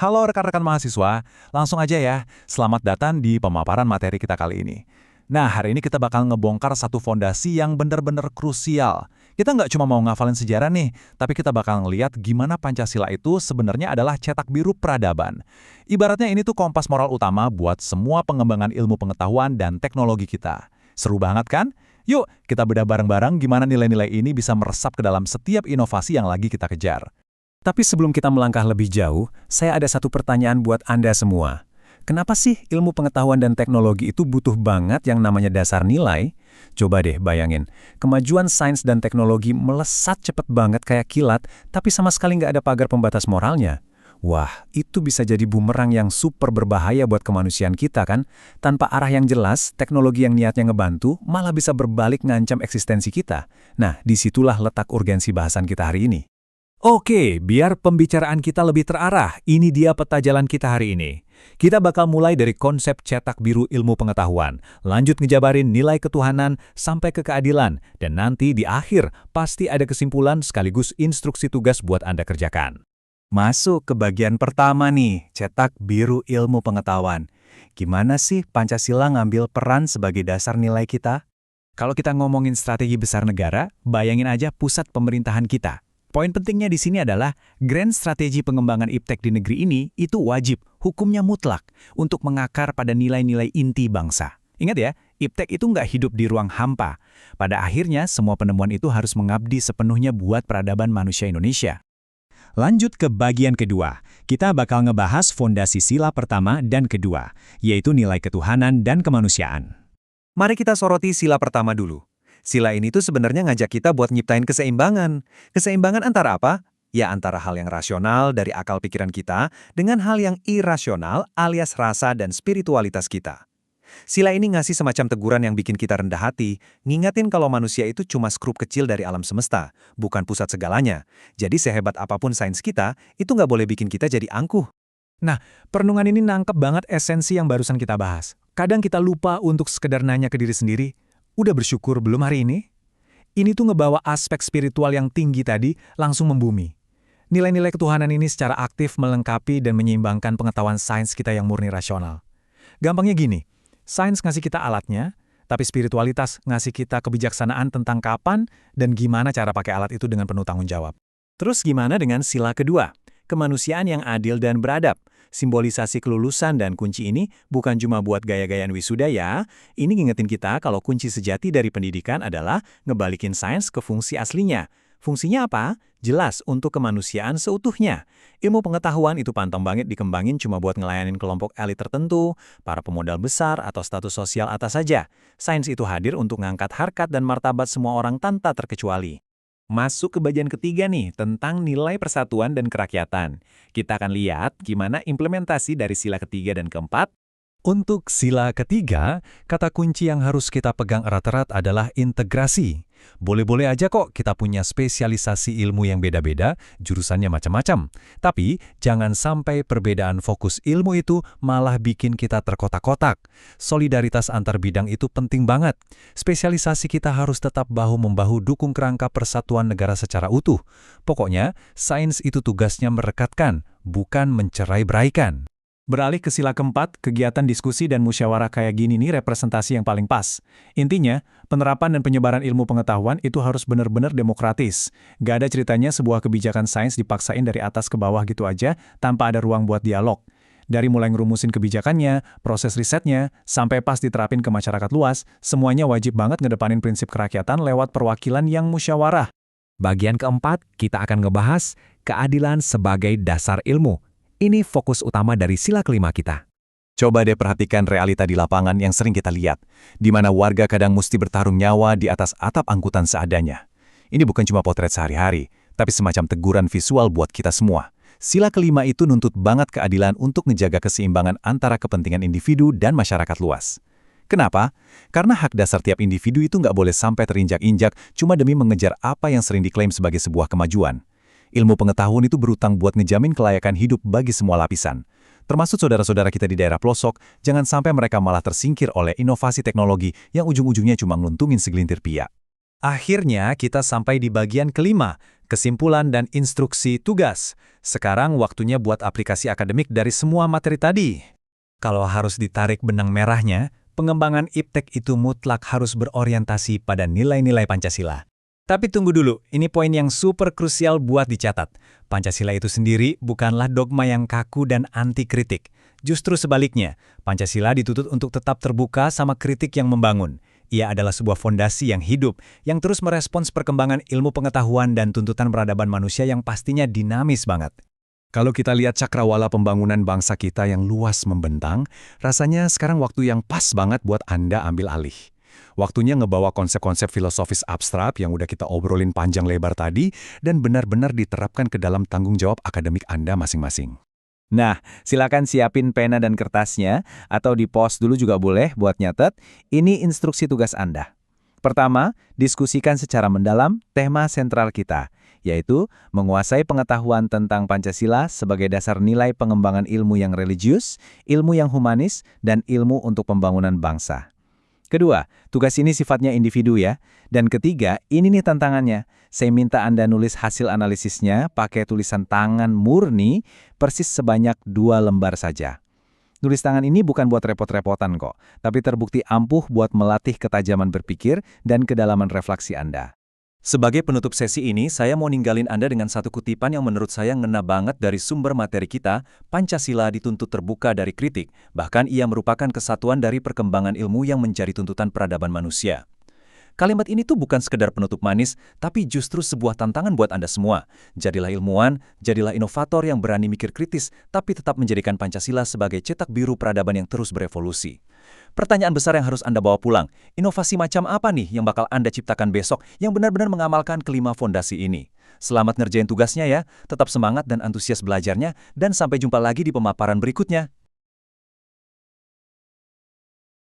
Halo rekan-rekan mahasiswa, langsung aja ya. Selamat datang di pemaparan materi kita kali ini. Nah, hari ini kita bakal ngebongkar satu fondasi yang bener-bener krusial. Kita nggak cuma mau ngafalin sejarah nih, tapi kita bakal ngeliat gimana Pancasila itu sebenarnya adalah cetak biru peradaban. Ibaratnya ini tuh kompas moral utama buat semua pengembangan ilmu pengetahuan dan teknologi kita. Seru banget kan? Yuk, kita bedah bareng-bareng gimana nilai-nilai ini bisa meresap ke dalam setiap inovasi yang lagi kita kejar. Tapi sebelum kita melangkah lebih jauh, saya ada satu pertanyaan buat Anda semua. Kenapa sih ilmu pengetahuan dan teknologi itu butuh banget yang namanya dasar nilai? Coba deh bayangin, kemajuan sains dan teknologi melesat cepet banget kayak kilat, tapi sama sekali nggak ada pagar pembatas moralnya. Wah, itu bisa jadi bumerang yang super berbahaya buat kemanusiaan kita kan? Tanpa arah yang jelas, teknologi yang niatnya ngebantu malah bisa berbalik ngancam eksistensi kita. Nah, disitulah letak urgensi bahasan kita hari ini. Oke, biar pembicaraan kita lebih terarah, ini dia peta jalan kita hari ini. Kita bakal mulai dari konsep cetak biru ilmu pengetahuan, lanjut ngejabarin nilai ketuhanan sampai ke keadilan, dan nanti di akhir pasti ada kesimpulan sekaligus instruksi tugas buat Anda kerjakan. Masuk ke bagian pertama nih, cetak biru ilmu pengetahuan. Gimana sih Pancasila ngambil peran sebagai dasar nilai kita? Kalau kita ngomongin strategi besar negara, bayangin aja pusat pemerintahan kita. Poin pentingnya di sini adalah grand strategi pengembangan iptek di negeri ini itu wajib, hukumnya mutlak, untuk mengakar pada nilai-nilai inti bangsa. Ingat ya, iptek itu nggak hidup di ruang hampa. Pada akhirnya, semua penemuan itu harus mengabdi sepenuhnya buat peradaban manusia Indonesia. Lanjut ke bagian kedua, kita bakal ngebahas fondasi sila pertama dan kedua, yaitu nilai ketuhanan dan kemanusiaan. Mari kita soroti sila pertama dulu. Sila ini tuh sebenarnya ngajak kita buat nyiptain keseimbangan. Keseimbangan antara apa? Ya antara hal yang rasional dari akal pikiran kita dengan hal yang irasional alias rasa dan spiritualitas kita. Sila ini ngasih semacam teguran yang bikin kita rendah hati, ngingatin kalau manusia itu cuma skrup kecil dari alam semesta, bukan pusat segalanya. Jadi sehebat apapun sains kita, itu nggak boleh bikin kita jadi angkuh. Nah, perenungan ini nangkep banget esensi yang barusan kita bahas. Kadang kita lupa untuk sekedar nanya ke diri sendiri, udah bersyukur belum hari ini? Ini tuh ngebawa aspek spiritual yang tinggi tadi langsung membumi. Nilai-nilai ketuhanan ini secara aktif melengkapi dan menyeimbangkan pengetahuan sains kita yang murni rasional. Gampangnya gini, sains ngasih kita alatnya, tapi spiritualitas ngasih kita kebijaksanaan tentang kapan dan gimana cara pakai alat itu dengan penuh tanggung jawab. Terus gimana dengan sila kedua? Kemanusiaan yang adil dan beradab. Simbolisasi kelulusan dan kunci ini bukan cuma buat gaya-gayaan wisuda ya. Ini ngingetin kita kalau kunci sejati dari pendidikan adalah ngebalikin sains ke fungsi aslinya. Fungsinya apa? Jelas untuk kemanusiaan seutuhnya. Ilmu pengetahuan itu pantang banget dikembangin cuma buat ngelayanin kelompok elit tertentu, para pemodal besar atau status sosial atas saja. Sains itu hadir untuk ngangkat harkat dan martabat semua orang tanpa terkecuali. Masuk ke bagian ketiga nih, tentang nilai persatuan dan kerakyatan. Kita akan lihat gimana implementasi dari sila ketiga dan keempat. Untuk sila ketiga, kata kunci yang harus kita pegang erat-erat adalah integrasi. Boleh-boleh aja kok kita punya spesialisasi ilmu yang beda-beda, jurusannya macam-macam. Tapi jangan sampai perbedaan fokus ilmu itu malah bikin kita terkotak-kotak. Solidaritas antar bidang itu penting banget. Spesialisasi kita harus tetap bahu-membahu dukung kerangka persatuan negara secara utuh. Pokoknya, sains itu tugasnya merekatkan, bukan mencerai-beraikan. Beralih ke sila keempat, kegiatan diskusi dan musyawarah kayak gini nih representasi yang paling pas. Intinya, penerapan dan penyebaran ilmu pengetahuan itu harus benar-benar demokratis. Gak ada ceritanya sebuah kebijakan sains dipaksain dari atas ke bawah gitu aja tanpa ada ruang buat dialog. Dari mulai ngerumusin kebijakannya, proses risetnya, sampai pas diterapin ke masyarakat luas, semuanya wajib banget ngedepanin prinsip kerakyatan lewat perwakilan yang musyawarah. Bagian keempat, kita akan ngebahas keadilan sebagai dasar ilmu. Ini fokus utama dari sila kelima kita. Coba deh perhatikan realita di lapangan yang sering kita lihat, di mana warga kadang mesti bertarung nyawa di atas atap angkutan seadanya. Ini bukan cuma potret sehari-hari, tapi semacam teguran visual buat kita semua. Sila kelima itu nuntut banget keadilan untuk menjaga keseimbangan antara kepentingan individu dan masyarakat luas. Kenapa? Karena hak dasar tiap individu itu nggak boleh sampai terinjak-injak cuma demi mengejar apa yang sering diklaim sebagai sebuah kemajuan. Ilmu pengetahuan itu berutang buat ngejamin kelayakan hidup bagi semua lapisan. Termasuk saudara-saudara kita di daerah pelosok, jangan sampai mereka malah tersingkir oleh inovasi teknologi yang ujung-ujungnya cuma nguntungin segelintir pihak. Akhirnya kita sampai di bagian kelima, Kesimpulan dan instruksi tugas. Sekarang waktunya buat aplikasi akademik dari semua materi tadi. Kalau harus ditarik benang merahnya, pengembangan IPTEK itu mutlak harus berorientasi pada nilai-nilai Pancasila. Tapi tunggu dulu, ini poin yang super krusial buat dicatat. Pancasila itu sendiri bukanlah dogma yang kaku dan anti kritik. Justru sebaliknya, Pancasila dituntut untuk tetap terbuka sama kritik yang membangun. Ia adalah sebuah fondasi yang hidup, yang terus merespons perkembangan ilmu pengetahuan dan tuntutan peradaban manusia yang pastinya dinamis banget. Kalau kita lihat cakrawala pembangunan bangsa kita yang luas membentang, rasanya sekarang waktu yang pas banget buat Anda ambil alih. Waktunya ngebawa konsep-konsep filosofis abstrak yang udah kita obrolin panjang lebar tadi dan benar-benar diterapkan ke dalam tanggung jawab akademik Anda masing-masing. Nah, silakan siapin pena dan kertasnya, atau di pos dulu juga boleh buat nyatet. Ini instruksi tugas Anda. Pertama, diskusikan secara mendalam tema sentral kita, yaitu menguasai pengetahuan tentang Pancasila sebagai dasar nilai pengembangan ilmu yang religius, ilmu yang humanis, dan ilmu untuk pembangunan bangsa. Kedua, tugas ini sifatnya individu ya. Dan ketiga, ini nih tantangannya. Saya minta Anda nulis hasil analisisnya pakai tulisan tangan murni persis sebanyak 2 lembar saja. Nulis tangan ini bukan buat repot-repotan kok, tapi terbukti ampuh buat melatih ketajaman berpikir dan kedalaman refleksi Anda. Sebagai penutup sesi ini, saya mau ninggalin Anda dengan satu kutipan yang menurut saya ngena banget dari sumber materi kita, Pancasila dituntut terbuka dari kritik, bahkan ia merupakan kesatuan dari perkembangan ilmu yang menjadi tuntutan peradaban manusia. Kalimat ini tuh bukan sekedar penutup manis, tapi justru sebuah tantangan buat Anda semua. Jadilah ilmuwan, jadilah inovator yang berani mikir kritis, tapi tetap menjadikan Pancasila sebagai cetak biru peradaban yang terus berevolusi. Pertanyaan besar yang harus Anda bawa pulang, inovasi macam apa nih yang bakal Anda ciptakan besok yang benar-benar mengamalkan kelima fondasi ini? Selamat ngerjain tugasnya ya, tetap semangat dan antusias belajarnya, dan sampai jumpa lagi di pemaparan berikutnya.